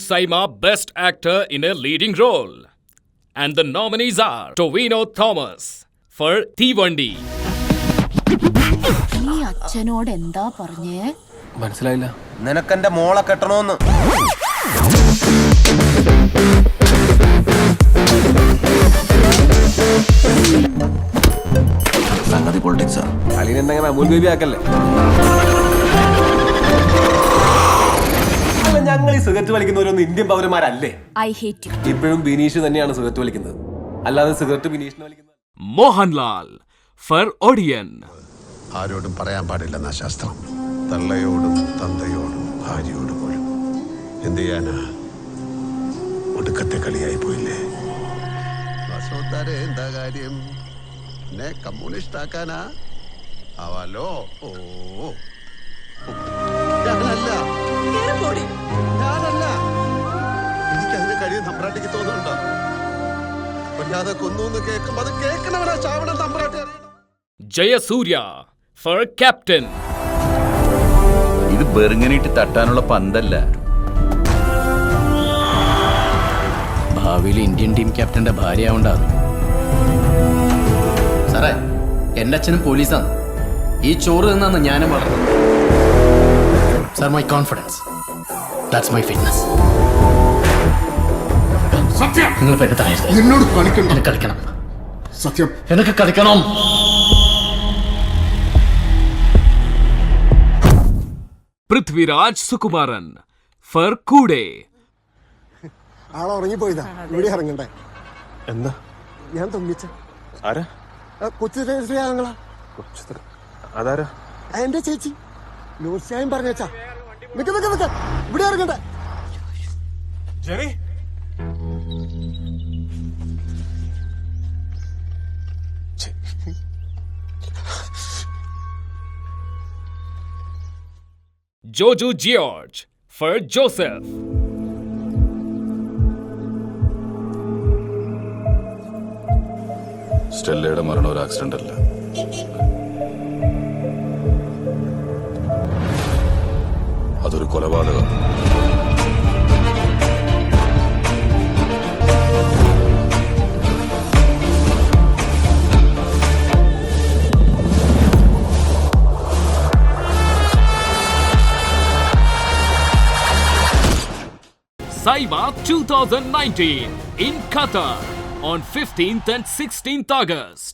Saima Best Actor in a Leading Role. And the nominees are Tovino Thomas for Teevandi. നീ അച്ഛനോട് എന്താ പറഞ്ഞേ? മനസ്സിലായില്ല. നിനക്കെന്റെ മോളെ കെട്ടണോന്ന്. സംഗതി പൊളിറ്റിക്സാ. അലീനെന്തെങ്കിലും അമൂൽ ബേബി ആക്കല്ലേ? ഞങ്ങൾ ഈ സിഗരറ്റ് വലിക്കുന്നവരൊന്നും ഇന്ത്യൻ പൗരന്മാരല്ലേ? I hate you. ഇപ്പോഴും ബിനീഷ് തന്നെയാണ് സിഗരറ്റ് വലിക്കുന്നത്, അല്ലാതെ സിഗരറ്റ് ബിനീഷിന് വലിക്കുന്നത്. Mohanlal for Odion. ആരോടും പറയാൻ പാടില്ലെന്ന ശാസ്ത്രം. തള്ളയോടും തന്തയോടും ഭാര്യയോടും പോലും. എന്ത് ചെയ്യാനാ, ഒടുക്കത്തെ കളിയായി പോയില്ലേ. എന്താ കാര്യം, എന്നെ കമ്മ്യൂണിസ്റ്റ് ആക്കാനാ ആവാലോ? ഓ ഞാനല്ല, എനിക്കതിന് കഴിയും. തമ്പ്രാട്ടിക്ക് തോന്നുന്നുണ്ടോ? കൊല്ലാതെ കൊന്നു കേൾക്കും, അത് കേൾക്കണവനാ ചാവണം. തമ്പ്രാട്ടി Jayasuriya for Captain. ഇത് ബെറുങ്ങനിട്ട് തട്ടാനുള്ള പന്തല്ല. ഭാവിയിൽ ഇന്ത്യൻ ടീം ക്യാപ്റ്റന്റെ ഭാര്യയാവണ്ടാണ്. സാറേ, എൻ്റെ അച്ഛനും പോലീസാണ്. ഈ ചോറ് നിന്നാണ് ഞാനും വളർന്നത്. Sir, my confidence, that's my fitness. നിങ്ങൾ എന്നോട് കളിക്കണം. കളിക്കണം. സത്യം, എനിക്ക് കളിക്കണം. Prithviraj Sukumaran for Kude. ആളെ ഉറങ്ങിപ്പോയതാ. ഇവിടെ ഇറങ്ങണ്ടേ? എന്താ ഞാൻ തൊമ്മിച്ച ആരാ? കൊച്ചു ശ്രീയാങ്ങളാ. അതാരാ? എന്റെ ചേച്ചി നൂർഷായും പറഞ്ഞേച്ചാ. നിക്ക ഇവിടെ ഇറങ്ങണ്ടേ? Jerry, Jojo George for Joseph. സ്റ്റെല്ലയുടെ മരണം ഒരു ആക്സിഡന്റ് അല്ല. അതൊരു കൊലപാതകം. Saima 2019 in Qatar on 15th and 16th August.